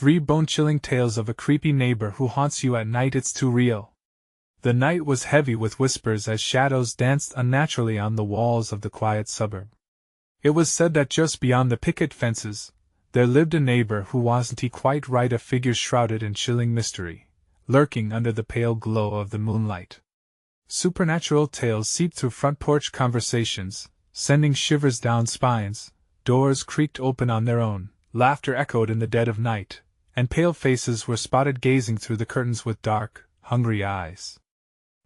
3 bone-chilling tales of a creepy neighbor who haunts you at night. It's too real. The night was heavy with whispers as shadows danced unnaturally on the walls of the quiet suburb. It was said that just beyond the picket fences, there lived a neighbor who wasn't quite right, a figure shrouded in chilling mystery, lurking under the pale glow of the moonlight. Supernatural tales seeped through front porch conversations, sending shivers down spines. Doors creaked open on their own, laughter echoed in the dead of night, and pale faces were spotted gazing through the curtains with dark, hungry eyes.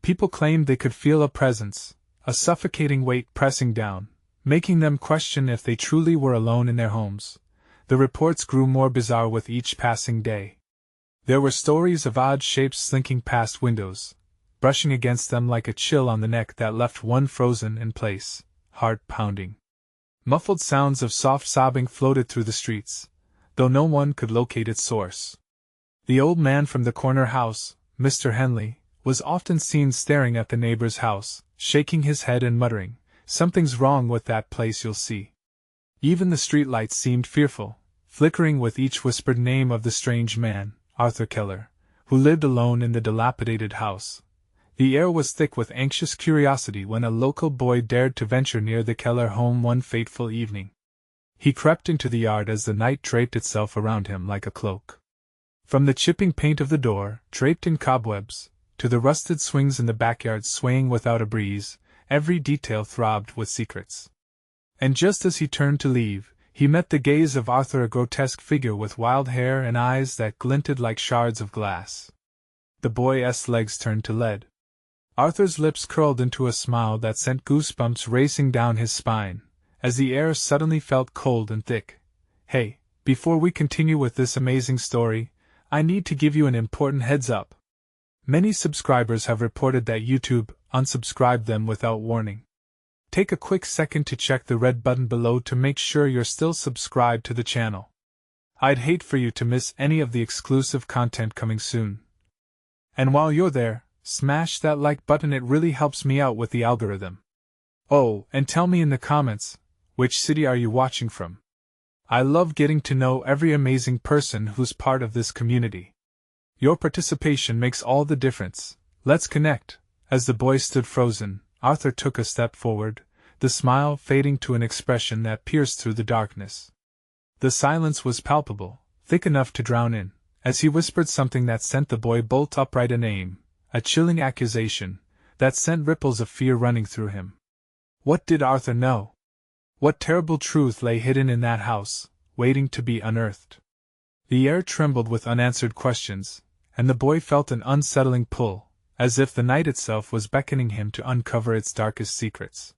People claimed they could feel a presence, a suffocating weight pressing down, making them question if they truly were alone in their homes. The reports grew more bizarre with each passing day. There were stories of odd shapes slinking past windows, brushing against them like a chill on the neck that left one frozen in place, heart pounding. Muffled sounds of soft sobbing floated through the streets, though no one could locate its source. The old man from the corner house, Mr. Henley, was often seen staring at the neighbor's house, shaking his head and muttering, "Something's wrong with that place, you'll see." Even the streetlights seemed fearful, flickering with each whispered name of the strange man, Arthur Keller, who lived alone in the dilapidated house. The air was thick with anxious curiosity when a local boy dared to venture near the Keller home one fateful evening. He crept into the yard as the night draped itself around him like a cloak. From the chipping paint of the door, draped in cobwebs, to the rusted swings in the backyard swaying without a breeze, every detail throbbed with secrets. And just as he turned to leave, he met the gaze of Arthur, a grotesque figure with wild hair and eyes that glinted like shards of glass. The boy's legs turned to lead. Arthur's lips curled into a smile that sent goosebumps racing down his spine, as the air suddenly felt cold and thick. "Hey, before we continue with this amazing story, I need to give you an important heads up. Many subscribers have reported that YouTube unsubscribed them without warning. Take a quick second to check the red button below to make sure you're still subscribed to the channel. I'd hate for you to miss any of the exclusive content coming soon. And while you're there, smash that like button, it really helps me out with the algorithm. Oh, and tell me in the comments, which city are you watching from? I love getting to know every amazing person who's part of this community. Your participation makes all the difference. Let's connect." As the boy stood frozen, Arthur took a step forward, the smile fading to an expression that pierced through the darkness. The silence was palpable, thick enough to drown in, as he whispered something that sent the boy bolt upright, a name, a chilling accusation, that sent ripples of fear running through him. What did Arthur know? What terrible truth lay hidden in that house, waiting to be unearthed? The air trembled with unanswered questions, and the boy felt an unsettling pull, as if the night itself was beckoning him to uncover its darkest secrets.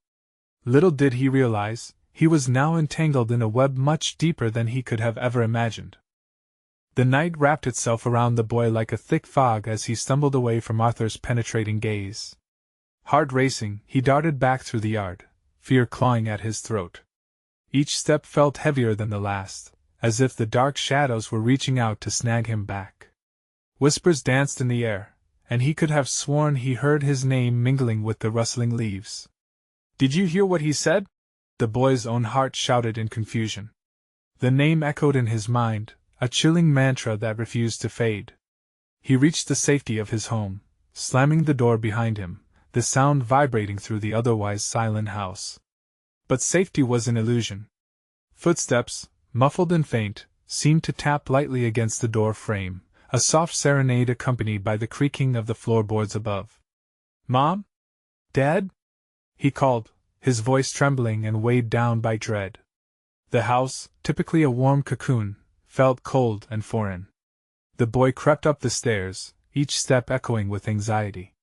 Little did he realize, he was now entangled in a web much deeper than he could have ever imagined. The night wrapped itself around the boy like a thick fog as he stumbled away from Arthur's penetrating gaze. Heart racing, he darted back through the yard, fear clawing at his throat. Each step felt heavier than the last, as if the dark shadows were reaching out to snag him back. Whispers danced in the air, and he could have sworn he heard his name mingling with the rustling leaves. "Did you hear what he said?" the boy's own heart shouted in confusion. The name echoed in his mind, a chilling mantra that refused to fade. He reached the safety of his home, slamming the door behind him, the sound vibrating through the otherwise silent house. But safety was an illusion. Footsteps, muffled and faint, seemed to tap lightly against the door frame, a soft serenade accompanied by the creaking of the floorboards above. "Mom? Dad?" he called, his voice trembling and weighed down by dread. The house, typically a warm cocoon, felt cold and foreign. The boy crept up the stairs, each step echoing with anxiety.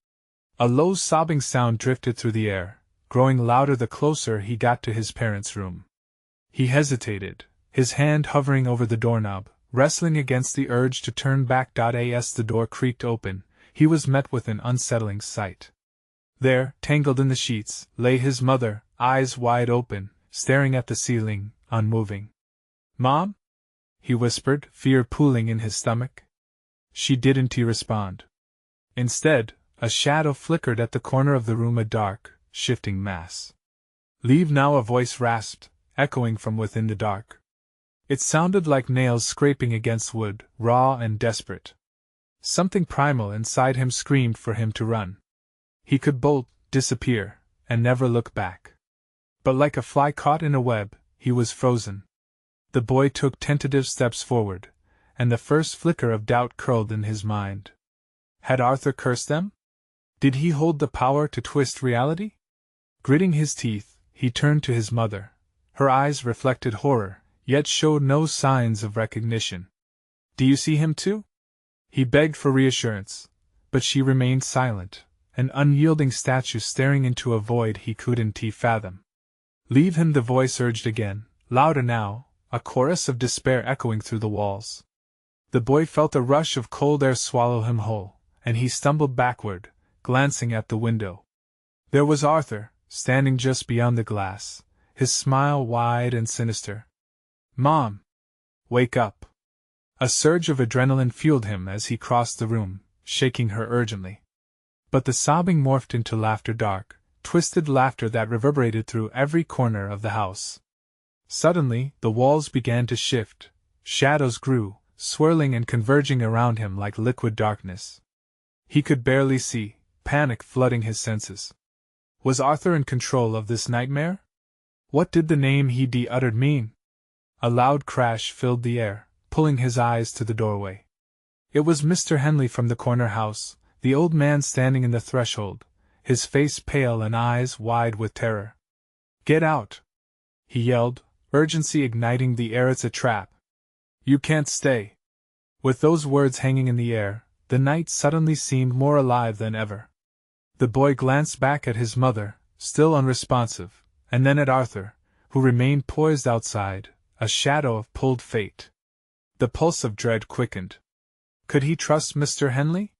A low sobbing sound drifted through the air, growing louder the closer he got to his parents' room. He hesitated, his hand hovering over the doorknob, wrestling against the urge to turn back. As the door creaked open, he was met with an unsettling sight. There, tangled in the sheets, lay his mother, eyes wide open, staring at the ceiling, unmoving. "Mom?" he whispered, fear pooling in his stomach. She didn't respond. Instead, a shadow flickered at the corner of the room, a dark, shifting mass. "Leave now," a voice rasped, echoing from within the dark. It sounded like nails scraping against wood, raw and desperate. Something primal inside him screamed for him to run. He could bolt, disappear, and never look back. But like a fly caught in a web, he was frozen. The boy took tentative steps forward, and the first flicker of doubt curled in his mind. Had Arthur cursed them? Did he hold the power to twist reality? Gritting his teeth, he turned to his mother. Her eyes reflected horror, yet showed no signs of recognition. "Do you see him too?" He begged for reassurance, but she remained silent, an unyielding statue staring into a void he couldn't fathom. "Leave him," the voice urged again, louder now, a chorus of despair echoing through the walls. The boy felt a rush of cold air swallow him whole, and he stumbled backward, glancing at the window. There was Arthur, standing just beyond the glass, his smile wide and sinister. "Mom! Wake up!" A surge of adrenaline fueled him as he crossed the room, shaking her urgently. But the sobbing morphed into laughter, dark, twisted laughter that reverberated through every corner of the house. Suddenly, the walls began to shift, shadows grew, swirling and converging around him like liquid darkness. He could barely see, panic flooding his senses. Was Arthur in control of this nightmare? What did the name he'd uttered mean? A loud crash filled the air, pulling his eyes to the doorway. It was Mr. Henley from the corner house, the old man standing in the threshold, his face pale and eyes wide with terror. "Get out!" he yelled, urgency igniting the air. "It's a trap. You can't stay." With those words hanging in the air, the night suddenly seemed more alive than ever. The boy glanced back at his mother, still unresponsive, and then at Arthur, who remained poised outside, a shadow of pulled fate. The pulse of dread quickened. Could he trust Mr. Henley?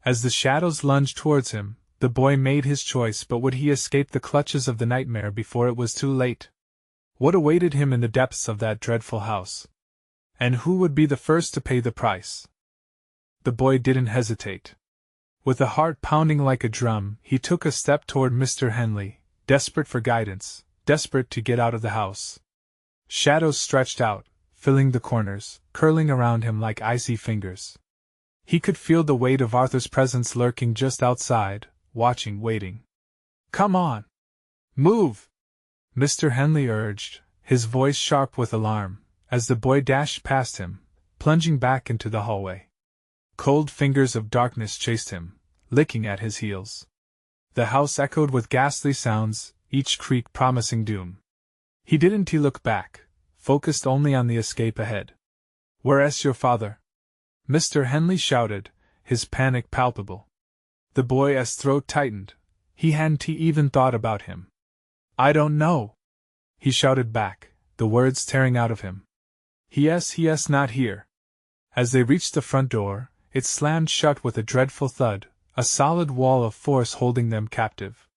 As the shadows lunged towards him, the boy made his choice, but would he escape the clutches of the nightmare before it was too late? What awaited him in the depths of that dreadful house? And who would be the first to pay the price? The boy didn't hesitate. With a heart pounding like a drum, he took a step toward Mr. Henley, desperate for guidance, desperate to get out of the house. Shadows stretched out, filling the corners, curling around him like icy fingers. He could feel the weight of Arthur's presence lurking just outside, watching, waiting. "Come on! Move!" Mr. Henley urged, his voice sharp with alarm, as the boy dashed past him, plunging back into the hallway. Cold fingers of darkness chased him, licking at his heels. The house echoed with ghastly sounds, each creak promising doom. He didn't look back, focused only on the escape ahead. "Where's your father?" Mr. Henley shouted, his panic palpable. The boy's throat tightened. He hadn't even thought about him. "I don't know," he shouted back, the words tearing out of him. He not here." As they reached the front door, it slammed shut with a dreadful thud, a solid wall of force holding them captive.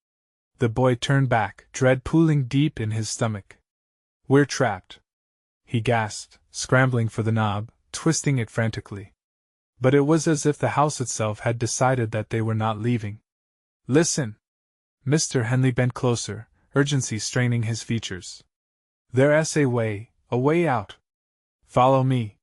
The boy turned back, dread pooling deep in his stomach. "We're trapped," he gasped, scrambling for the knob, twisting it frantically. But it was as if the house itself had decided that they were not leaving. "Listen!" Mr. Henley bent closer, urgency straining his features. "There's a way out. Follow me."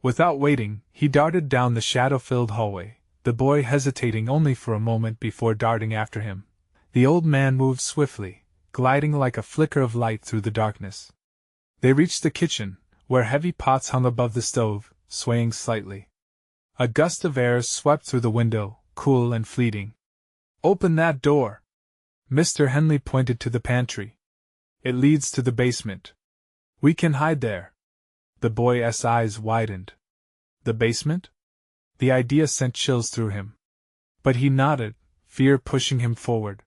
Without waiting, he darted down the shadow-filled hallway, the boy hesitating only for a moment before darting after him. The old man moved swiftly, gliding like a flicker of light through the darkness. They reached the kitchen, where heavy pots hung above the stove, swaying slightly. A gust of air swept through the window, cool and fleeting. "Open that door!" Mr. Henley pointed to the pantry. "It leads to the basement. We can hide there." The boy's eyes widened. The basement? The idea sent chills through him. But he nodded, fear pushing him forward.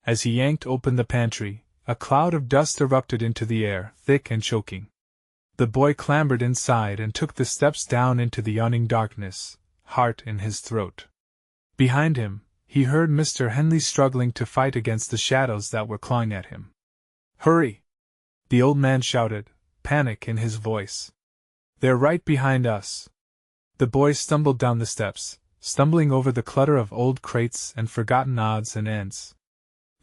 As he yanked open the pantry, a cloud of dust erupted into the air, thick and choking. The boy clambered inside and took the steps down into the yawning darkness, heart in his throat. Behind him, he heard Mr. Henley struggling to fight against the shadows that were clawing at him. "Hurry!" the old man shouted, panic in his voice. "They're right behind us." The boy stumbled down the steps, stumbling over the clutter of old crates and forgotten odds and ends.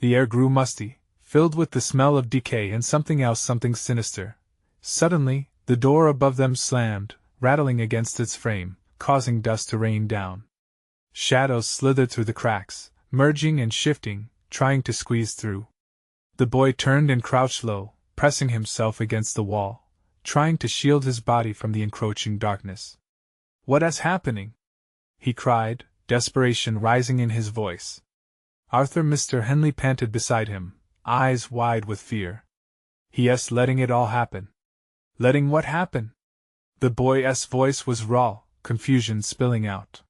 The air grew musty, filled with the smell of decay and something else, something sinister. Suddenly, The door above them slammed, rattling against its frame, causing dust to rain down. Shadows slithered through the cracks, merging and shifting, trying to squeeze through. The boy turned and crouched low, pressing himself against the wall, trying to shield his body from the encroaching darkness. "What is happening?" he cried, desperation rising in his voice. Mr. Henley panted beside him, eyes wide with fear. "Yes, letting it all happen." "Letting what happen?" The boy's voice was raw, confusion spilling out.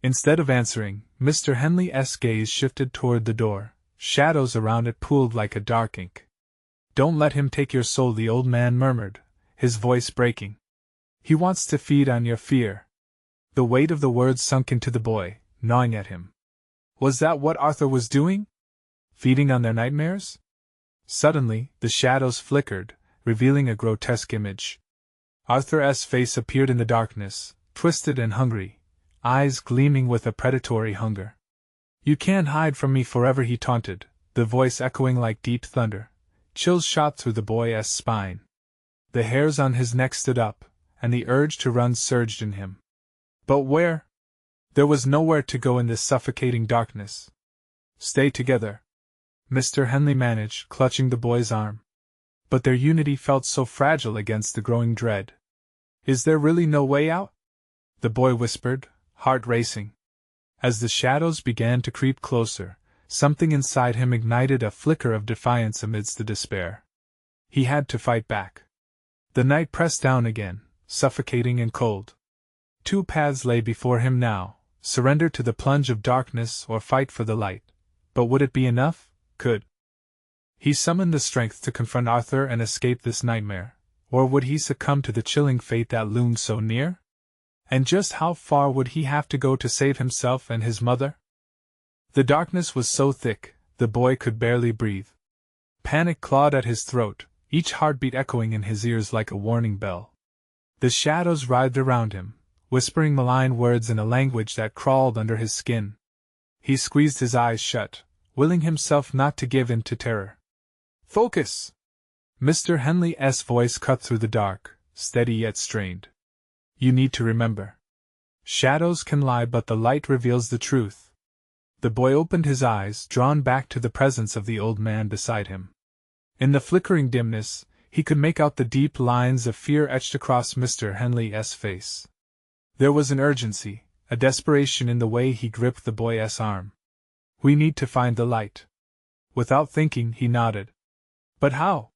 Instead of answering, Mr. Henley's gaze shifted toward the door. Shadows around it pooled like a dark ink. "Don't let him take your soul," the old man murmured, his voice breaking. "He wants to feed on your fear." The weight of the words sunk into the boy, gnawing at him. Was that what Arthur was doing? Feeding on their nightmares? Suddenly, the shadows flickered, revealing a grotesque image. Arthur's face appeared in the darkness, twisted and hungry, eyes gleaming with a predatory hunger. "You can't hide from me forever," he taunted, the voice echoing like deep thunder. Chills shot through the boy's spine. The hairs on his neck stood up, and the urge to run surged in him. But where? There was nowhere to go in this suffocating darkness. "Stay together," Mr. Henley managed, clutching the boy's arm. But their unity felt so fragile against the growing dread. "Is there really no way out?" the boy whispered, heart racing. As the shadows began to creep closer, something inside him ignited a flicker of defiance amidst the despair. He had to fight back. The night pressed down again, suffocating and cold. Two paths lay before him now: surrender to the plunge of darkness or fight for the light. But would it be enough? Could he summon the strength to confront Arthur and escape this nightmare, or would he succumb to the chilling fate that loomed so near? And just how far would he have to go to save himself and his mother? The darkness was so thick, the boy could barely breathe. Panic clawed at his throat, each heartbeat echoing in his ears like a warning bell. The shadows writhed around him, whispering malign words in a language that crawled under his skin. He squeezed his eyes shut, willing himself not to give in to terror. "Focus!" Mr. Henley's voice cut through the dark, steady yet strained. "You need to remember. Shadows can lie, but the light reveals the truth." The boy opened his eyes, drawn back to the presence of the old man beside him. In the flickering dimness, he could make out the deep lines of fear etched across Mr. Henley's face. There was an urgency, a desperation in the way he gripped the boy's arm. "We need to find the light." Without thinking, he nodded. But how?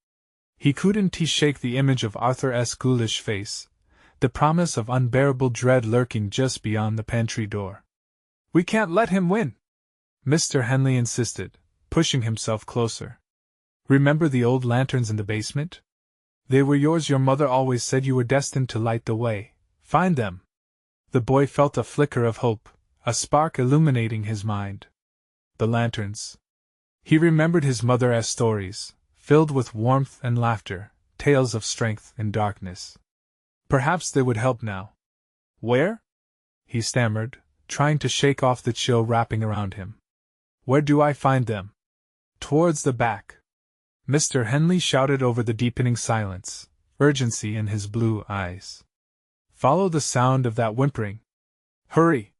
He couldn't shake the image of Arthur's ghoulish face, the promise of unbearable dread lurking just beyond the pantry door. "We can't let him win," Mr. Henley insisted, pushing himself closer. "Remember the old lanterns in the basement? They were yours. Your mother always said you were destined to light the way. Find them." The boy felt a flicker of hope, a spark illuminating his mind. The lanterns. He remembered his mother's stories, filled with warmth and laughter, tales of strength in darkness. Perhaps they would help now. "Where?" he stammered, trying to shake off the chill wrapping around him. "Where do I find them?" "Towards the back," Mr. Henley shouted over the deepening silence, urgency in his blue eyes. "Follow the sound of that whimpering. Hurry!"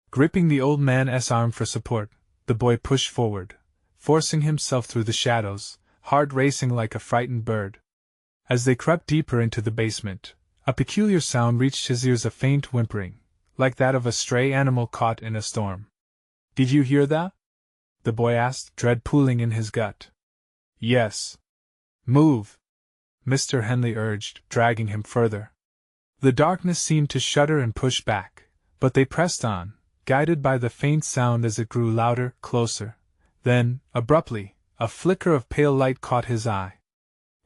Gripping the old man's arm for support, the boy pushed forward, forcing himself through the shadows, heart racing like a frightened bird. As they crept deeper into the basement, a peculiar sound reached his ears, a faint whimpering, like that of a stray animal caught in a storm. "Did you hear that?" the boy asked, dread pooling in his gut. "Yes." "Move," Mr. Henley urged, dragging him further. The darkness seemed to shudder and push back, but they pressed on, guided by the faint sound as it grew louder, closer. Then, abruptly, a flicker of pale light caught his eye.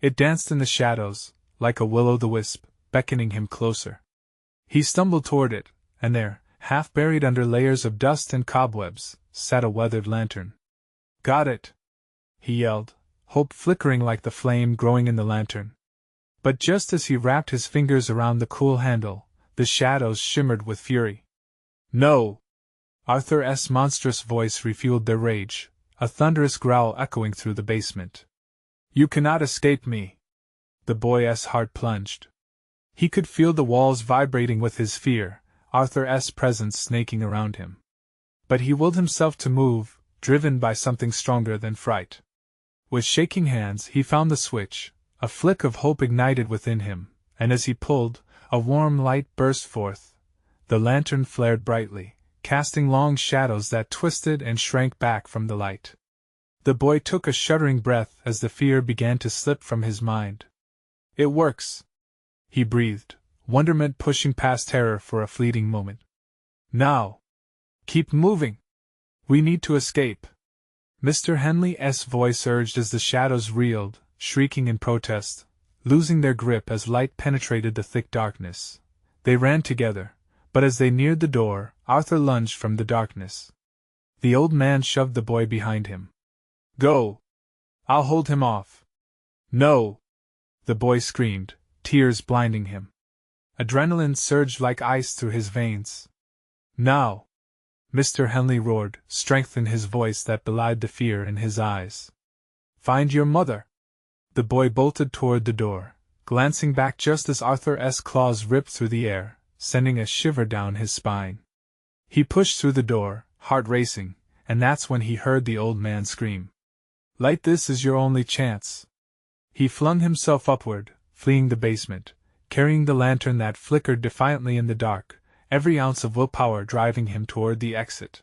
It danced in the shadows, like a will-o'-the-wisp, beckoning him closer. He stumbled toward it, and there, half buried under layers of dust and cobwebs, sat a weathered lantern. "Got it!" he yelled, hope flickering like the flame growing in the lantern. But just as he wrapped his fingers around the cool handle, the shadows shimmered with fury. "No!" Arthur's monstrous voice refueled their rage, a thunderous growl echoing through the basement. "You cannot escape me!" The boy's heart plunged. He could feel the walls vibrating with his fear, Arthur's presence snaking around him. But he willed himself to move, driven by something stronger than fright. With shaking hands he found the switch, a flick of hope ignited within him, and as he pulled, a warm light burst forth. The lantern flared brightly, casting long shadows that twisted and shrank back from the light. The boy took a shuddering breath as the fear began to slip from his mind. "It works," he breathed, wonderment pushing past terror for a fleeting moment. "Now! Keep moving! We need to escape!" Mr. Henley's voice urged as the shadows reeled, shrieking in protest, losing their grip as light penetrated the thick darkness. They ran together, but as they neared the door, Arthur lunged from the darkness. The old man shoved the boy behind him. "Go! I'll hold him off." "No!" the boy screamed, tears blinding him. Adrenaline surged like ice through his veins. "Now!" Mr. Henley roared, strength in his voice that belied the fear in his eyes. "Find your mother!" The boy bolted toward the door, glancing back just as Arthur's claws ripped through the air, sending a shiver down his spine. He pushed through the door, heart racing, and that's when he heard the old man scream. "Light, this is your only chance." He flung himself upward, fleeing the basement, carrying the lantern that flickered defiantly in the dark, every ounce of willpower driving him toward the exit.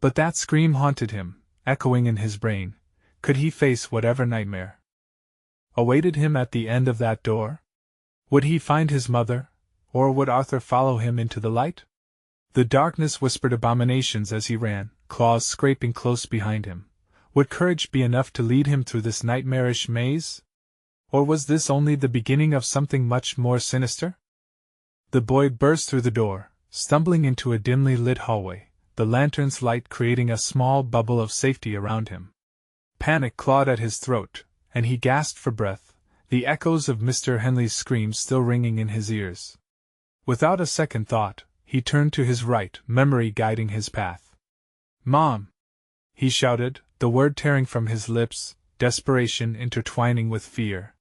But that scream haunted him, echoing in his brain. Could he face whatever nightmare awaited him at the end of that door? Would he find his mother, or would Arthur follow him into the light? The darkness whispered abominations as he ran, claws scraping close behind him. Would courage be enough to lead him through this nightmarish maze? Or was this only the beginning of something much more sinister? The boy burst through the door, stumbling into a dimly lit hallway, the lantern's light creating a small bubble of safety around him. Panic clawed at his throat, and he gasped for breath, the echoes of Mr. Henley's screams still ringing in his ears. Without a second thought, he turned to his right, memory guiding his path. "Mom!" he shouted, the word tearing from his lips, desperation intertwining with fear.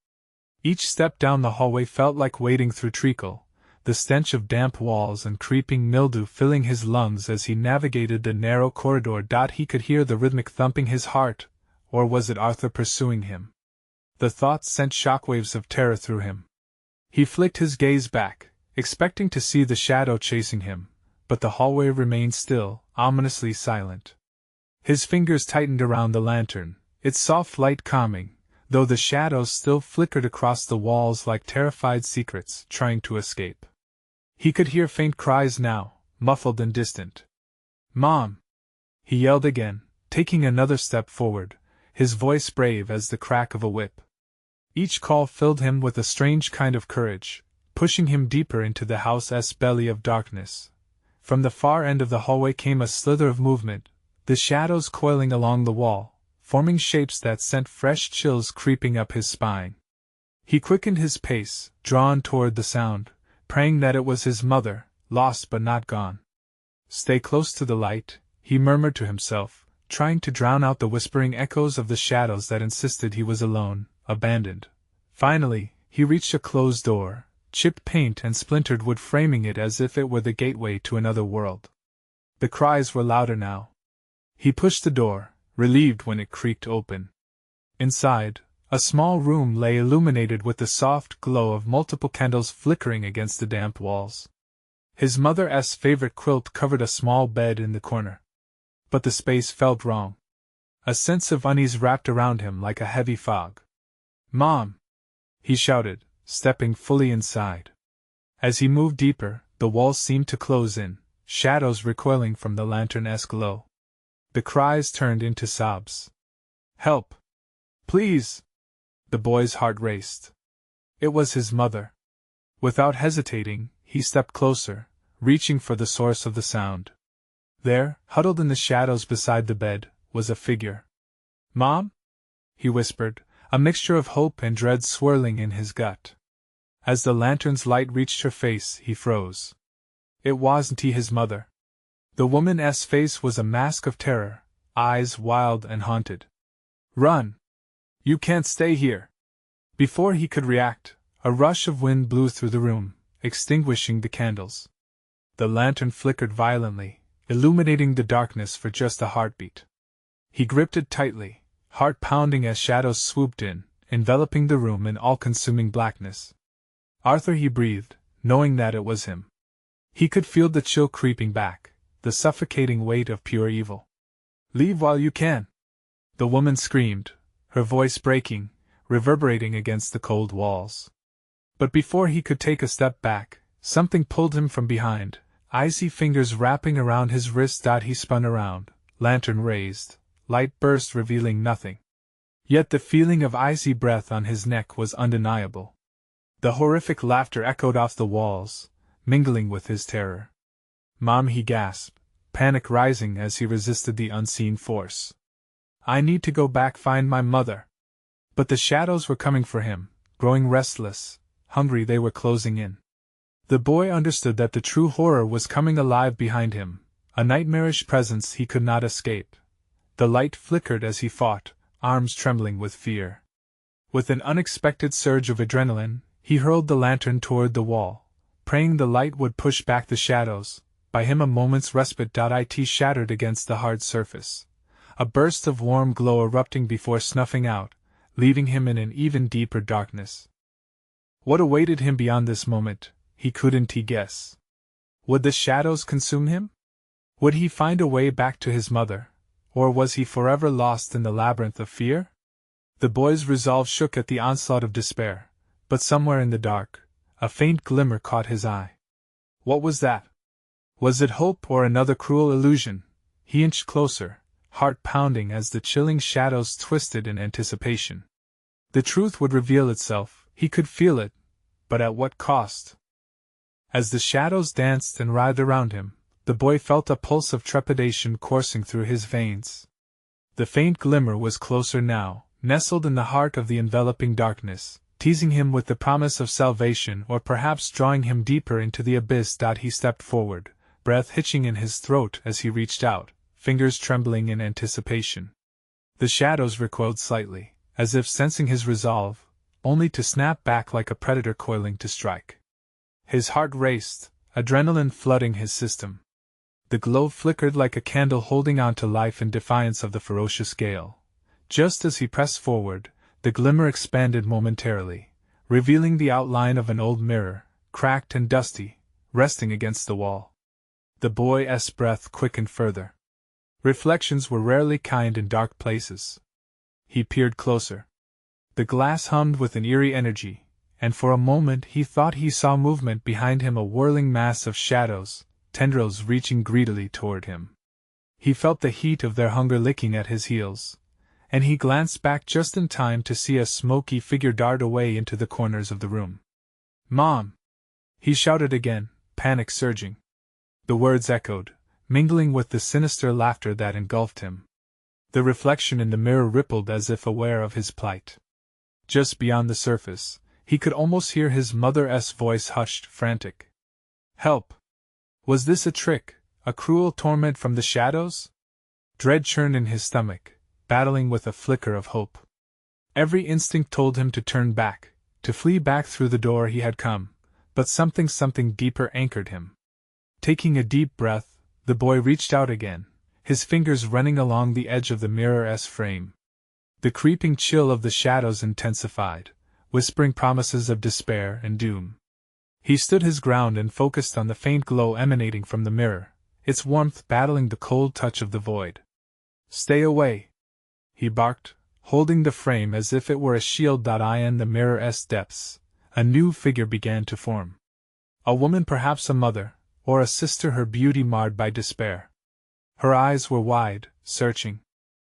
Each step down the hallway felt like wading through treacle, the stench of damp walls and creeping mildew filling his lungs as he navigated the narrow corridor. He could hear the rhythmic thumping his heart, or was it Arthur pursuing him? The thought sent shockwaves of terror through him. He flicked his gaze back, expecting to see the shadow chasing him, but the hallway remained still, ominously silent. His fingers tightened around the lantern, its soft light calming, though the shadows still flickered across the walls like terrified secrets trying to escape. He could hear faint cries now, muffled and distant. "Mom!" he yelled again, taking another step forward, his voice brave as the crack of a whip. Each call filled him with a strange kind of courage, pushing him deeper into the house's belly of darkness. From the far end of the hallway came a slither of movement, the shadows coiling along the wall, forming shapes that sent fresh chills creeping up his spine. He quickened his pace, drawn toward the sound, praying that it was his mother, lost but not gone. "Stay close to the light," he murmured to himself, trying to drown out the whispering echoes of the shadows that insisted he was alone, abandoned. Finally, he reached a closed door, chipped paint and splintered wood framing it as if it were the gateway to another world. The cries were louder now. He pushed the door, relieved when it creaked open. Inside, a small room lay illuminated with the soft glow of multiple candles flickering against the damp walls. His mother's favorite quilt covered a small bed in the corner. But the space felt wrong. A sense of unease wrapped around him like a heavy fog. "Mom!" he shouted, stepping fully inside. As he moved deeper, the walls seemed to close in, shadows recoiling from the lantern's glow. The cries turned into sobs. "Help! Please!" The boy's heart raced. It was his mother. Without hesitating, he stepped closer, reaching for the source of the sound. There, huddled in the shadows beside the bed, was a figure. "Mom?" he whispered, a mixture of hope and dread swirling in his gut. As the lantern's light reached her face, he froze. It wasn't his mother. The woman's face was a mask of terror, eyes wild and haunted. "Run! You can't stay here!" Before he could react, a rush of wind blew through the room, extinguishing the candles. The lantern flickered violently, illuminating the darkness for just a heartbeat. He gripped it tightly, heart pounding as shadows swooped in, enveloping the room in all-consuming blackness. Arthur, he breathed, knowing that it was him. He could feel the chill creeping back, the suffocating weight of pure evil. "Leave while you can!" the woman screamed, her voice breaking, reverberating against the cold walls. But before he could take a step back, something pulled him from behind, icy fingers wrapping around his wrist. He spun around, lantern raised, light burst revealing nothing. Yet the feeling of icy breath on his neck was undeniable. The horrific laughter echoed off the walls, mingling with his terror. "Mom," he gasped, panic rising as he resisted the unseen force. "I need to go back, find my mother." But the shadows were coming for him, growing restless, hungry. They were closing in. The boy understood that the true horror was coming alive behind him, a nightmarish presence he could not escape. The light flickered as he fought, arms trembling with fear. With an unexpected surge of adrenaline, he hurled the lantern toward the wall, praying the light would push back the shadows, buy him a moment's respite. It shattered against the hard surface, a burst of warm glow erupting before snuffing out, leaving him in an even deeper darkness. What awaited him beyond this moment, he couldn't guess. Would the shadows consume him? Would he find a way back to his mother, or was he forever lost in the labyrinth of fear? The boy's resolve shook at the onslaught of despair, but somewhere in the dark, a faint glimmer caught his eye. What was that? Was it hope or another cruel illusion? He inched closer, heart pounding as the chilling shadows twisted in anticipation. The truth would reveal itself, he could feel it, but at what cost? As the shadows danced and writhed around him, the boy felt a pulse of trepidation coursing through his veins. The faint glimmer was closer now, nestled in the heart of the enveloping darkness, teasing him with the promise of salvation or perhaps drawing him deeper into the abyss. He stepped forward, breath hitching in his throat as he reached out, fingers trembling in anticipation. The shadows recoiled slightly, as if sensing his resolve, only to snap back like a predator coiling to strike. His heart raced, adrenaline flooding his system. The glow flickered like a candle holding on to life in defiance of the ferocious gale. Just as he pressed forward, the glimmer expanded momentarily, revealing the outline of an old mirror, cracked and dusty, resting against the wall. The boy's breath quickened further. Reflections were rarely kind in dark places. He peered closer. The glass hummed with an eerie energy, and for a moment he thought he saw movement behind him, a whirling mass of shadows, tendrils reaching greedily toward him. He felt the heat of their hunger licking at his heels, and he glanced back just in time to see a smoky figure dart away into the corners of the room. "Mom!" he shouted again, panic surging. The words echoed, mingling with the sinister laughter that engulfed him. The reflection in the mirror rippled as if aware of his plight. Just beyond the surface, he could almost hear his mother's voice, hushed, frantic. Help! Was this a trick, a cruel torment from the shadows? Dread churned in his stomach, battling with a flicker of hope. Every instinct told him to turn back, to flee back through the door he had come, but something deeper anchored him. Taking a deep breath, the boy reached out again, his fingers running along the edge of the mirror's frame. The creeping chill of the shadows intensified, whispering promises of despair and doom. He stood his ground and focused on the faint glow emanating from the mirror, its warmth battling the cold touch of the void. "Stay away!" he barked, holding the frame as if it were a shield. In the mirror's depths, a new figure began to form. A woman, perhaps a mother, or a sister, her beauty marred by despair. Her eyes were wide, searching.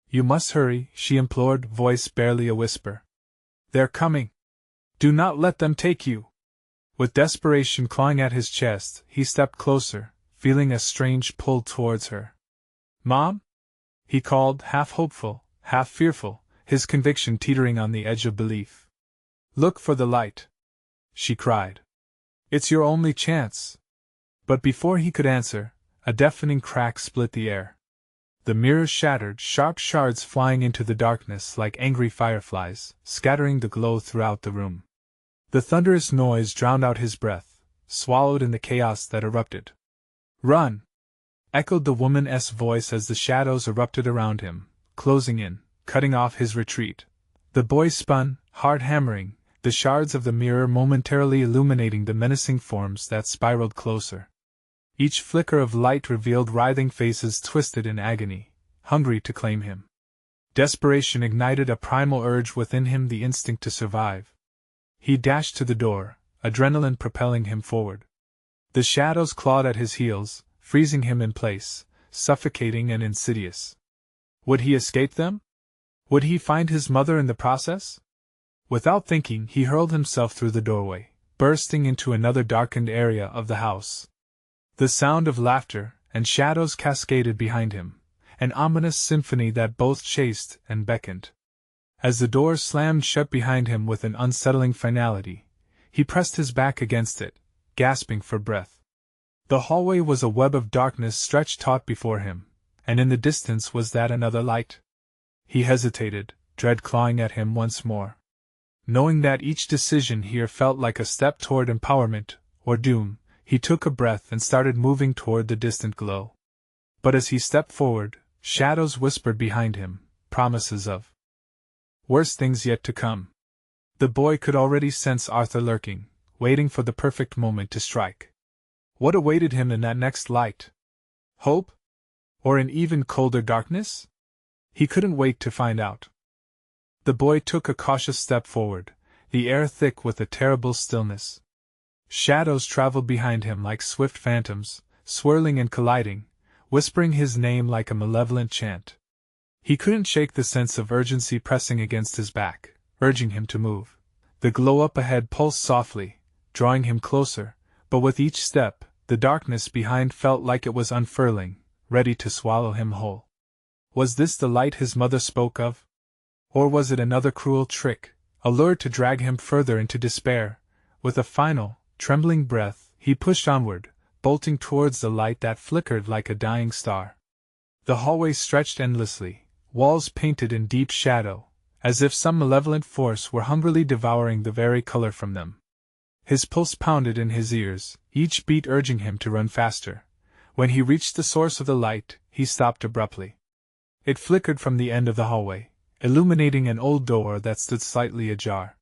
"You must hurry," she implored, voice barely a whisper. "They're coming! Do not let them take you!" With desperation clawing at his chest, he stepped closer, feeling a strange pull towards her. "Mom?" he called, half hopeful, half fearful, his conviction teetering on the edge of belief. "Look for the light," she cried. "It's your only chance." But before he could answer, a deafening crack split the air. The mirror shattered, sharp shards flying into the darkness like angry fireflies, scattering the glow throughout the room. The thunderous noise drowned out his breath, swallowed in the chaos that erupted. "Run!" echoed the woman's voice as the shadows erupted around him, closing in, cutting off his retreat. The boy spun, hard hammering, the shards of the mirror momentarily illuminating the menacing forms that spiraled closer. Each flicker of light revealed writhing faces twisted in agony, hungry to claim him. Desperation ignited a primal urge within him, the instinct to survive. He dashed to the door, adrenaline propelling him forward. The shadows clawed at his heels, freezing him in place, suffocating and insidious. Would he escape them? Would he find his mother in the process? Without thinking, he hurled himself through the doorway, bursting into another darkened area of the house. The sound of laughter and shadows cascaded behind him, an ominous symphony that both chased and beckoned. As the door slammed shut behind him with an unsettling finality, he pressed his back against it, gasping for breath. The hallway was a web of darkness stretched taut before him, and in the distance was that another light. He hesitated, dread clawing at him once more. Knowing that each decision here felt like a step toward empowerment, or doom, he took a breath and started moving toward the distant glow. But as he stepped forward, shadows whispered behind him, promises of worse things yet to come. The boy could already sense Arthur lurking, waiting for the perfect moment to strike. What awaited him in that next light? Hope? Or an even colder darkness? He couldn't wait to find out. The boy took a cautious step forward, the air thick with a terrible stillness. Shadows traveled behind him like swift phantoms, swirling and colliding, whispering his name like a malevolent chant. He couldn't shake the sense of urgency pressing against his back, urging him to move. The glow up ahead pulsed softly, drawing him closer, but with each step, the darkness behind felt like it was unfurling, ready to swallow him whole. Was this the light his mother spoke of? Or was it another cruel trick, a lure to drag him further into despair? With a final, trembling breath, he pushed onward, bolting towards the light that flickered like a dying star. The hallway stretched endlessly, walls painted in deep shadow, as if some malevolent force were hungrily devouring the very color from them. His pulse pounded in his ears, each beat urging him to run faster. When he reached the source of the light, he stopped abruptly. It flickered from the end of the hallway, illuminating an old door that stood slightly ajar.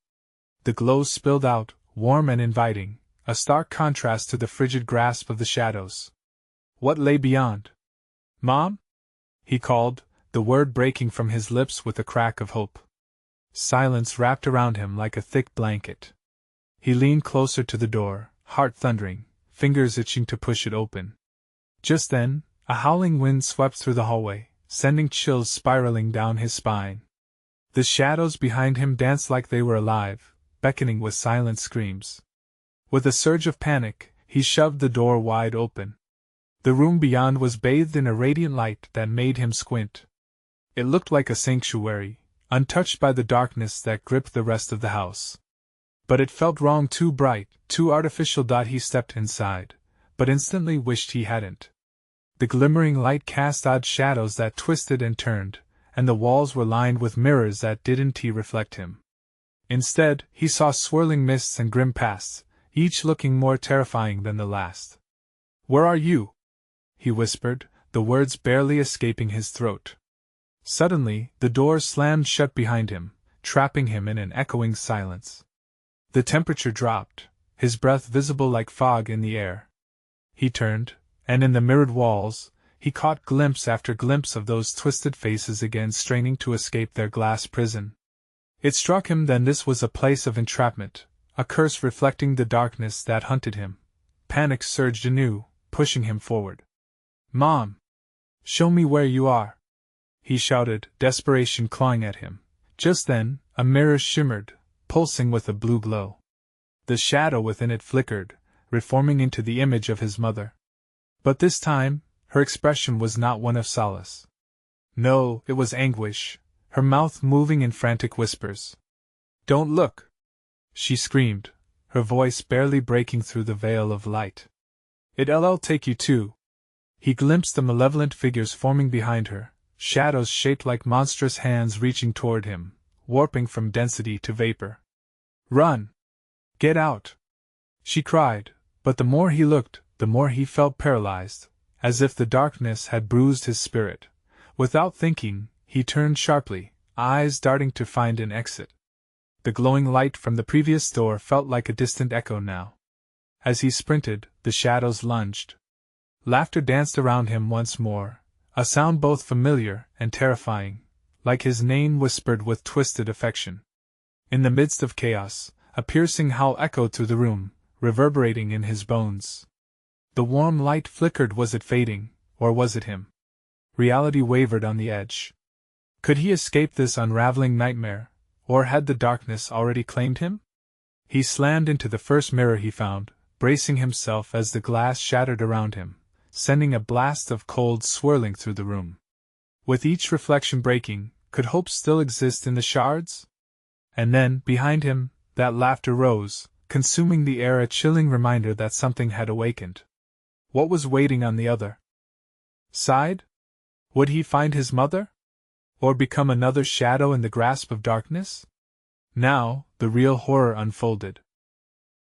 The glow spilled out, warm and inviting, a stark contrast to the frigid grasp of the shadows. What lay beyond? "Mom?" he called, the word breaking from his lips with a crack of hope. Silence wrapped around him like a thick blanket. He leaned closer to the door, heart thundering, fingers itching to push it open. Just then, a howling wind swept through the hallway, sending chills spiraling down his spine. The shadows behind him danced like they were alive, beckoning with silent screams. With a surge of panic, he shoved the door wide open. The room beyond was bathed in a radiant light that made him squint. It looked like a sanctuary, untouched by the darkness that gripped the rest of the house. But it felt wrong, too bright, too artificial. He stepped inside, but instantly wished he hadn't. The glimmering light cast odd shadows that twisted and turned, and the walls were lined with mirrors that didn't reflect him. Instead, he saw swirling mists and grim paths, each looking more terrifying than the last. "Where are you?" he whispered, the words barely escaping his throat. Suddenly, the door slammed shut behind him, trapping him in an echoing silence. The temperature dropped, his breath visible like fog in the air. He turned, and in the mirrored walls, he caught glimpse after glimpse of those twisted faces again straining to escape their glass prison. It struck him then this was a place of entrapment, a curse reflecting the darkness that hunted him. Panic surged anew, pushing him forward. "Mom! Show me where you are!" he shouted, desperation clawing at him. Just then, a mirror shimmered, pulsing with a blue glow. The shadow within it flickered, reforming into the image of his mother. But this time, her expression was not one of solace. No, it was anguish, her mouth moving in frantic whispers. "Don't look!" she screamed, her voice barely breaking through the veil of light. "It'll take you too." He glimpsed the malevolent figures forming behind her, shadows shaped like monstrous hands reaching toward him, warping from density to vapor. "Run! Get out!" she cried, But the more he looked, the more he felt paralyzed, as if the darkness had bruised his spirit. Without thinking, he turned sharply, eyes darting to find an exit. The glowing light from the previous door felt like a distant echo now. As he sprinted, the shadows lunged. Laughter danced around him once more, a sound both familiar and terrifying, like his name whispered with twisted affection. In the midst of chaos, a piercing howl echoed through the room, reverberating in his bones. The warm light flickered. Was it fading, or was it him? Reality wavered on the edge. Could he escape this unraveling nightmare, or had the darkness already claimed him? He slammed into the first mirror he found, bracing himself as the glass shattered around him, sending a blast of cold swirling through the room. With each reflection breaking, could hope still exist in the shards? And then, behind him, that laughter rose, consuming the air, a chilling reminder that something had awakened. What was waiting on the other side? Would he find his mother? Or become another shadow in the grasp of darkness? Now, the real horror unfolded.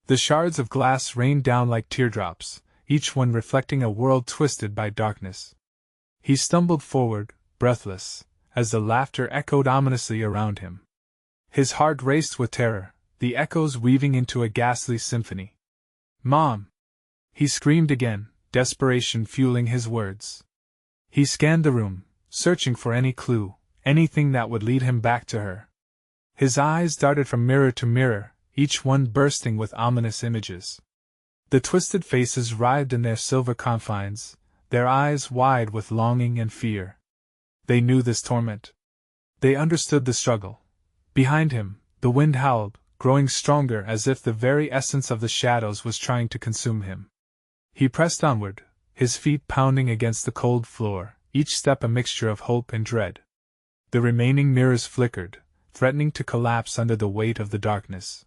The shards of glass rained down like teardrops, each one reflecting a world twisted by darkness. He stumbled forward, breathless, as the laughter echoed ominously around him. His heart raced with terror, the echoes weaving into a ghastly symphony. "Mom!" he screamed again, desperation fueling his words. He scanned the room, searching for any clue, anything that would lead him back to her. His eyes darted from mirror to mirror, each one bursting with ominous images. The twisted faces writhed in their silver confines, their eyes wide with longing and fear. They knew this torment. They understood the struggle. Behind him, the wind howled, growing stronger as if the very essence of the shadows was trying to consume him. He pressed onward, his feet pounding against the cold floor, each step a mixture of hope and dread. The remaining mirrors flickered, threatening to collapse under the weight of the darkness.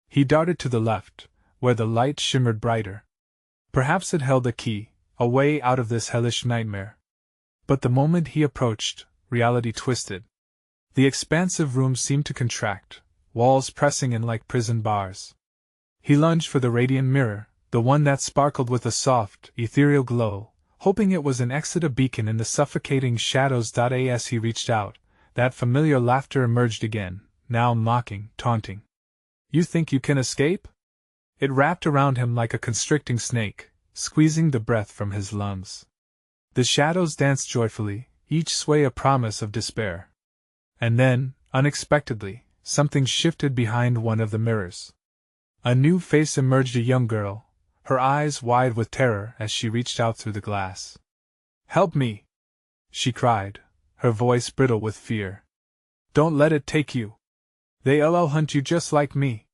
He darted to the left, where the light shimmered brighter. Perhaps it held a key, a way out of this hellish nightmare. But the moment he approached, reality twisted. The expansive room seemed to contract, walls pressing in like prison bars. He lunged for the radiant mirror, the one that sparkled with a soft, ethereal glow, hoping it was an exit, a beacon in the suffocating shadows. As he reached out, that familiar laughter emerged again, now mocking, taunting. "You think you can escape?" It wrapped around him like a constricting snake, squeezing the breath from his lungs. The shadows danced joyfully, each sway a promise of despair. And then, unexpectedly, something shifted behind one of the mirrors. A new face emerged, a young girl, her eyes wide with terror as she reached out through the glass. "Help me!" she cried, her voice brittle with fear. "Don't let it take you. They'll hunt you just like me."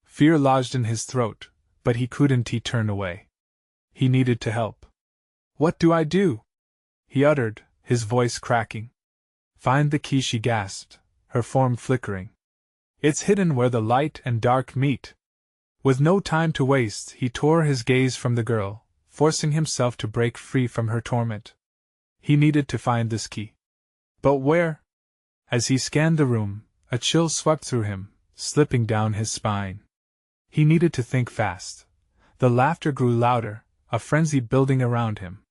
Fear lodged in his throat, but he couldn't turn away. He needed to help. "What do I do?" he uttered, his voice cracking. "Find the key," she gasped, her form flickering. "It's hidden where the light and dark meet." With no time to waste, he tore his gaze from the girl, forcing himself to break free from her torment. He needed to find this key. But where? As he scanned the room, a chill swept through him, slipping down his spine. He needed to think fast. The laughter grew louder, a frenzy building around him.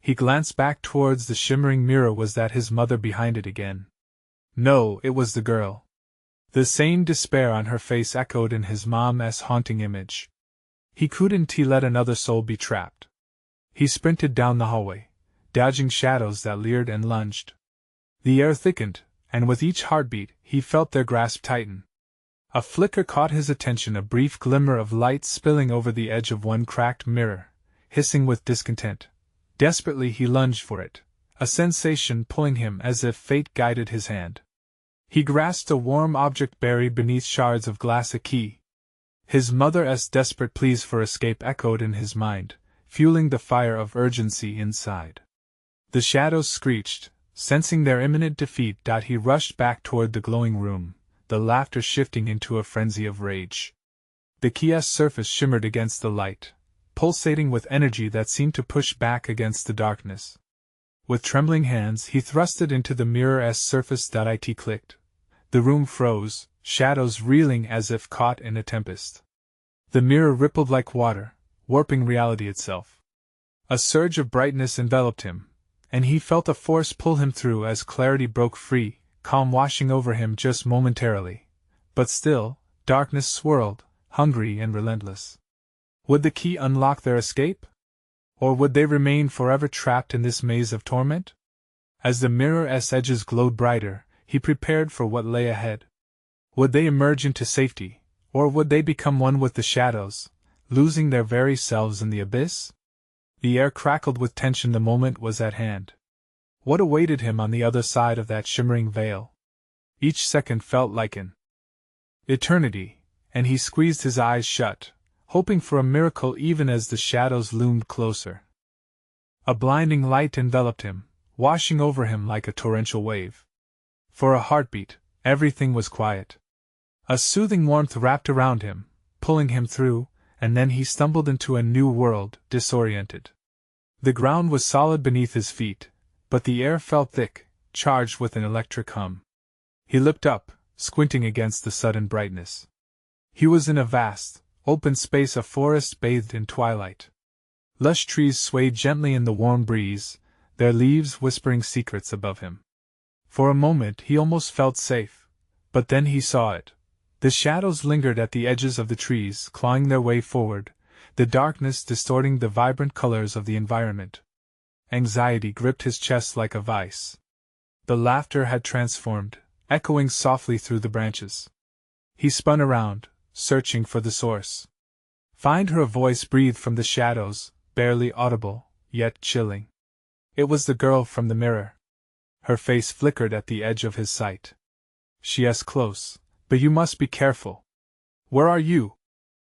He glanced back towards the shimmering mirror. Was that his mother behind it again? No, it was the girl. The same despair on her face echoed in his mom's haunting image. He couldn't let another soul be trapped. He sprinted down the hallway, dodging shadows that leered and lunged. The air thickened, and with each heartbeat, he felt their grasp tighten. A flicker caught his attention, a brief glimmer of light spilling over the edge of one cracked mirror, hissing with discontent. Desperately he lunged for it, a sensation pulling him as if fate guided his hand. He grasped a warm object buried beneath shards of glass, a key. His mother's desperate pleas for escape echoed in his mind, fueling the fire of urgency inside. The shadows screeched, sensing their imminent defeat. He rushed back toward the glowing room, the laughter shifting into a frenzy of rage. The key's surface shimmered against the light, pulsating with energy that seemed to push back against the darkness. With trembling hands he thrust it into the mirror's surface. It clicked. The room froze, shadows reeling as if caught in a tempest. The mirror rippled like water, warping reality itself. A surge of brightness enveloped him, and he felt a force pull him through as clarity broke free, calm washing over him just momentarily. But still, darkness swirled, hungry and relentless. Would the key unlock their escape? Or would they remain forever trapped in this maze of torment? As the mirror's edges glowed brighter, he prepared for what lay ahead. Would they emerge into safety, or would they become one with the shadows, losing their very selves in the abyss? The air crackled with tension. The moment was at hand. What awaited him on the other side of that shimmering veil? Each second felt like an eternity, and he squeezed his eyes shut, hoping for a miracle even as the shadows loomed closer. A blinding light enveloped him, washing over him like a torrential wave. For a heartbeat, everything was quiet. A soothing warmth wrapped around him, pulling him through, and then he stumbled into a new world, disoriented. The ground was solid beneath his feet, but the air felt thick, charged with an electric hum. He looked up, squinting against the sudden brightness. He was in a vast, open space of forest bathed in twilight. Lush trees swayed gently in the warm breeze, their leaves whispering secrets above him. For a moment he almost felt safe, but then he saw it. The shadows lingered at the edges of the trees, clawing their way forward, the darkness distorting the vibrant colors of the environment. Anxiety gripped his chest like a vice. The laughter had transformed, echoing softly through the branches. He spun around, searching for the source. "Find her," a voice breathed from the shadows, barely audible, yet chilling. It was the girl from the mirror. Her face flickered at the edge of his sight. "She is close, but you must be careful." "Where are you?"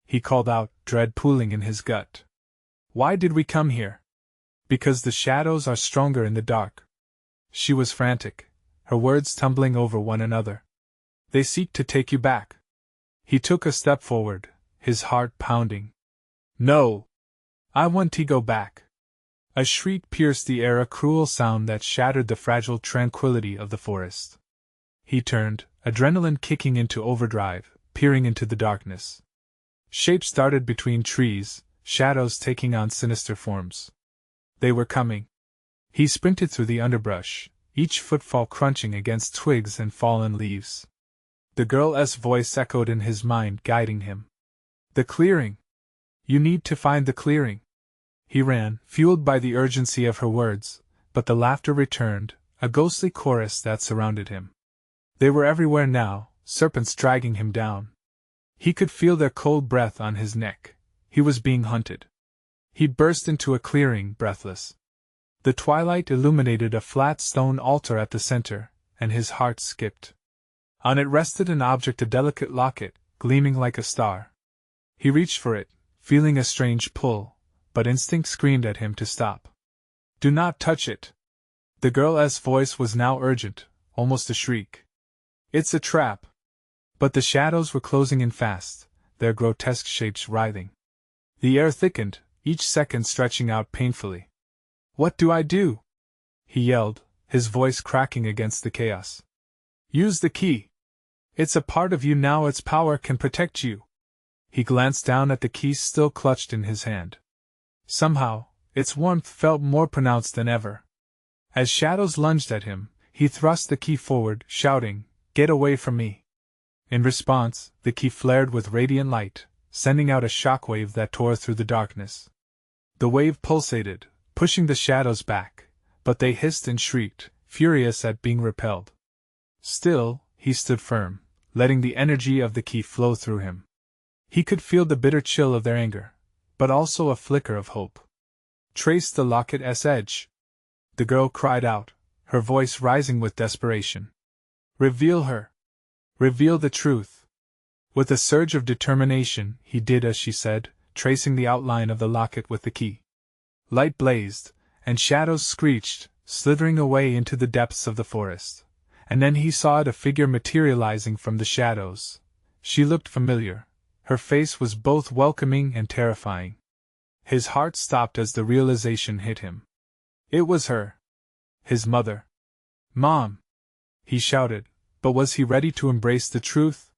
he called out, dread pooling in his gut. "Why did we come here?" "Because the shadows are stronger in the dark." She was frantic, her words tumbling over one another. "They seek to take you back." He took a step forward, his heart pounding. "No! I want to go back." A shriek pierced the air, a cruel sound that shattered the fragile tranquility of the forest. He turned, adrenaline kicking into overdrive, peering into the darkness. Shapes darted between trees, shadows taking on sinister forms. They were coming. He sprinted through the underbrush, each footfall crunching against twigs and fallen leaves. The girl's voice echoed in his mind, guiding him. "The clearing! You need to find the clearing!" He ran, fueled by the urgency of her words, but the laughter returned, a ghostly chorus that surrounded him. They were everywhere now, serpents dragging him down. He could feel their cold breath on his neck. He was being hunted. He burst into a clearing, breathless. The twilight illuminated a flat stone altar at the center, and his heart skipped. On it rested an object, a delicate locket, gleaming like a star. He reached for it, feeling a strange pull, but instinct screamed at him to stop. "Do not touch it!" The girl's voice was now urgent, almost a shriek. "It's a trap!" But the shadows were closing in fast, their grotesque shapes writhing. The air thickened, each second stretching out painfully. "What do I do?" he yelled, his voice cracking against the chaos. "Use the key. It's a part of you now, its power can protect you." He glanced down at the key still clutched in his hand. Somehow, its warmth felt more pronounced than ever. As shadows lunged at him, he thrust the key forward, shouting, "Get away from me!" In response, the key flared with radiant light, sending out a shockwave that tore through the darkness. The wave pulsated, pushing the shadows back, but they hissed and shrieked, furious at being repelled. Still, he stood firm, letting the energy of the key flow through him. He could feel the bitter chill of their anger, but also a flicker of hope. "Trace the locket's edge!" the girl cried out, her voice rising with desperation. "Reveal her! Reveal the truth!" With a surge of determination, he did as she said, tracing the outline of the locket with the key. Light blazed, and shadows screeched, slithering away into the depths of the forest. And then he saw it, a figure materializing from the shadows. She looked familiar. Her face was both welcoming and terrifying. His heart stopped as the realization hit him. It was her. His mother. "Mom!" he shouted, but was he ready to embrace the truth?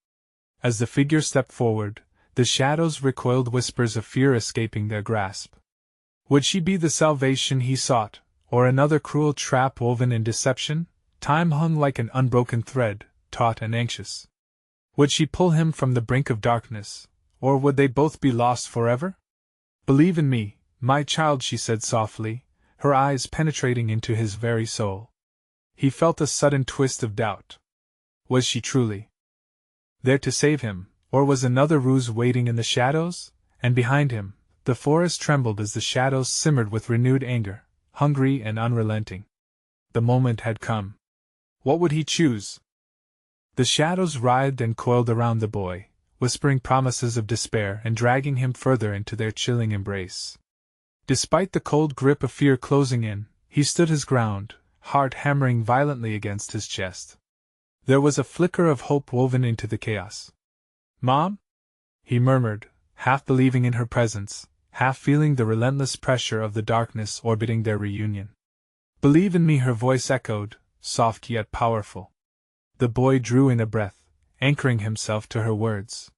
As the figure stepped forward, The shadows recoiled, whispers of fear escaping their grasp. Would she be the salvation he sought, or another cruel trap woven in deception? Time hung like an unbroken thread, taut and anxious. Would she pull him from the brink of darkness, or would they both be lost forever? Believe in me, my child, she said softly, her eyes penetrating into his very soul. He felt a sudden twist of doubt. Was she truly there to save him, or was another ruse waiting in the shadows? And behind him, the forest trembled as the shadows simmered with renewed anger, hungry and unrelenting. The moment had come. What would he choose? The shadows writhed and coiled around the boy, whispering promises of despair and dragging him further into their chilling embrace. Despite the cold grip of fear closing in, he stood his ground, heart hammering violently against his chest. There was a flicker of hope woven into the chaos. "Mom?" he murmured, half believing in her presence, half feeling the relentless pressure of the darkness orbiting their reunion. "Believe in me," her voice echoed, soft yet powerful. The boy drew in a breath, anchoring himself to her words.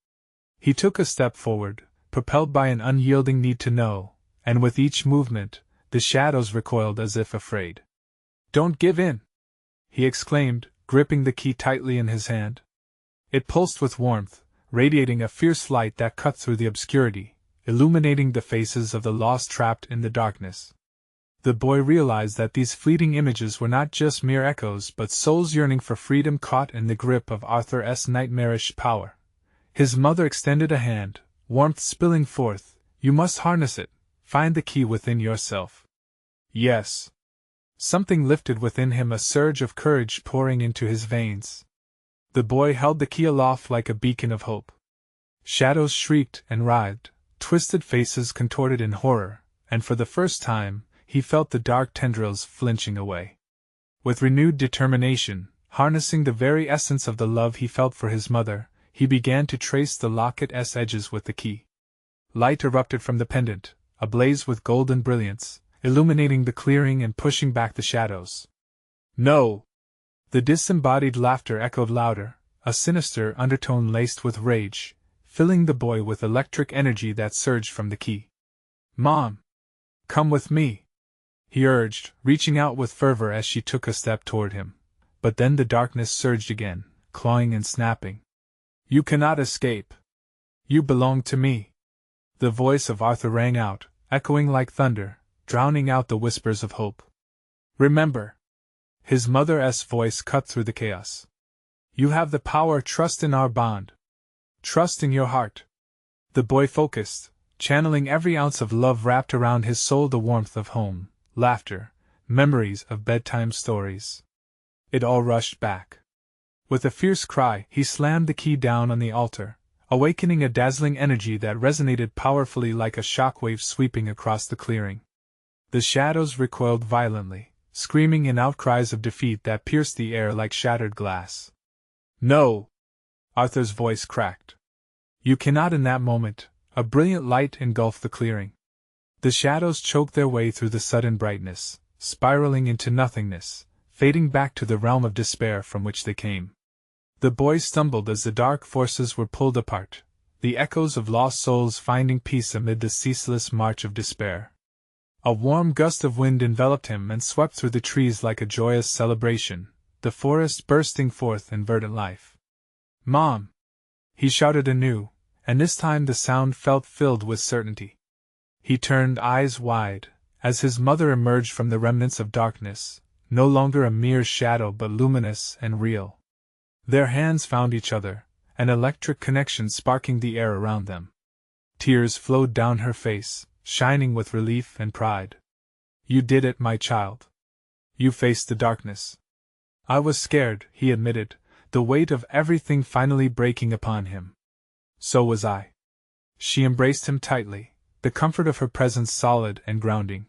He took a step forward, propelled by an unyielding need to know, and with each movement, the shadows recoiled as if afraid. "Don't give in!" he exclaimed, gripping the key tightly in his hand. It pulsed with warmth, radiating a fierce light that cut through the obscurity, illuminating the faces of the lost trapped in the darkness. The boy realized that these fleeting images were not just mere echoes but souls yearning for freedom caught in the grip of Arthur's nightmarish power. His mother extended a hand, warmth spilling forth. "You must harness it, find the key within yourself." "Yes." Something lifted within him, a surge of courage pouring into his veins. The boy held the key aloft like a beacon of hope. Shadows shrieked and writhed, twisted faces contorted in horror, and for the first time, he felt the dark tendrils flinching away. With renewed determination, harnessing the very essence of the love he felt for his mother, he began to trace the locket's edges with the key. Light erupted from the pendant, ablaze with golden brilliance, illuminating the clearing and pushing back the shadows. "No!" The disembodied laughter echoed louder, a sinister undertone laced with rage, filling the boy with electric energy that surged from the key. "Mom! Come with me!" he urged, reaching out with fervor as she took a step toward him. But then the darkness surged again, clawing and snapping. "You cannot escape! You belong to me!" The voice of Arthur rang out, echoing like thunder, drowning out the whispers of hope. "Remember!" His mother's voice cut through the chaos. "You have the power, trust in our bond. Trust in your heart." The boy focused, channeling every ounce of love wrapped around his soul, the warmth of home, laughter, memories of bedtime stories. It all rushed back. With a fierce cry, he slammed the key down on the altar, awakening a dazzling energy that resonated powerfully like a shockwave sweeping across the clearing. The shadows recoiled violently, screaming in outcries of defeat that pierced the air like shattered glass. "No!" Arthur's voice cracked. "You cannot." In that moment, a brilliant light engulfed the clearing. The shadows choked their way through the sudden brightness, spiraling into nothingness, fading back to the realm of despair from which they came. The boy stumbled as the dark forces were pulled apart, the echoes of lost souls finding peace amid the ceaseless march of despair. A warm gust of wind enveloped him and swept through the trees like a joyous celebration, the forest bursting forth in verdant life. "Mom!" he shouted anew, and this time the sound felt filled with certainty. He turned, eyes wide, as his mother emerged from the remnants of darkness, no longer a mere shadow but luminous and real. Their hands found each other, an electric connection sparking the air around them. Tears flowed down her face, shining with relief and pride. "You did it, my child. You faced the darkness." "I was scared," he admitted, the weight of everything finally breaking upon him. "So was I." She embraced him tightly, the comfort of her presence solid and grounding.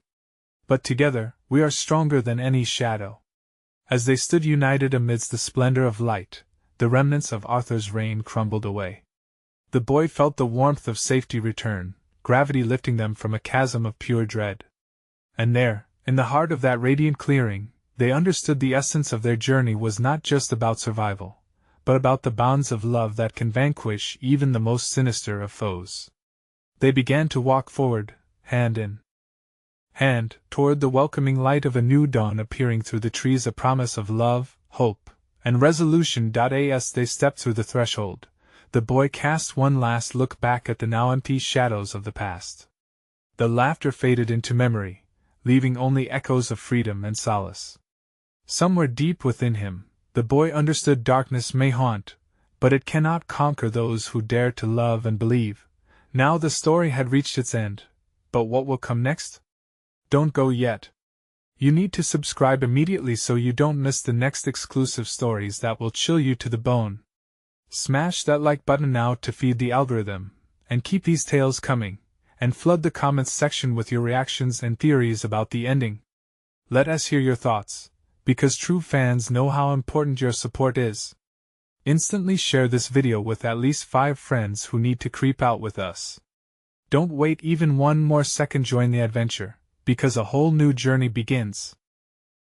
"But together, we are stronger than any shadow." As they stood united amidst the splendor of light, the remnants of Arthur's reign crumbled away. The boy felt the warmth of safety return, gravity lifting them from a chasm of pure dread. And there, in the heart of that radiant clearing, they understood the essence of their journey was not just about survival, but about the bonds of love that can vanquish even the most sinister of foes. They began to walk forward, hand in hand, toward the welcoming light of a new dawn appearing through the trees, a promise of love, hope, and resolution. As they stepped through the threshold, the boy cast one last look back at the now empty shadows of the past. The laughter faded into memory, leaving only echoes of freedom and solace. Somewhere deep within him, the boy understood darkness may haunt, but it cannot conquer those who dare to love and believe. Now the story had reached its end, but what will come next? Don't go yet. You need to subscribe immediately so you don't miss the next exclusive stories that will chill you to the bone. Smash that like button now to feed the algorithm, and keep these tales coming, and flood the comments section with your reactions and theories about the ending. Let us hear your thoughts, because true fans know how important your support is. Instantly share this video with at least 5 friends who need to creep out with us. Don't wait even one more second, join the adventure, because a whole new journey begins.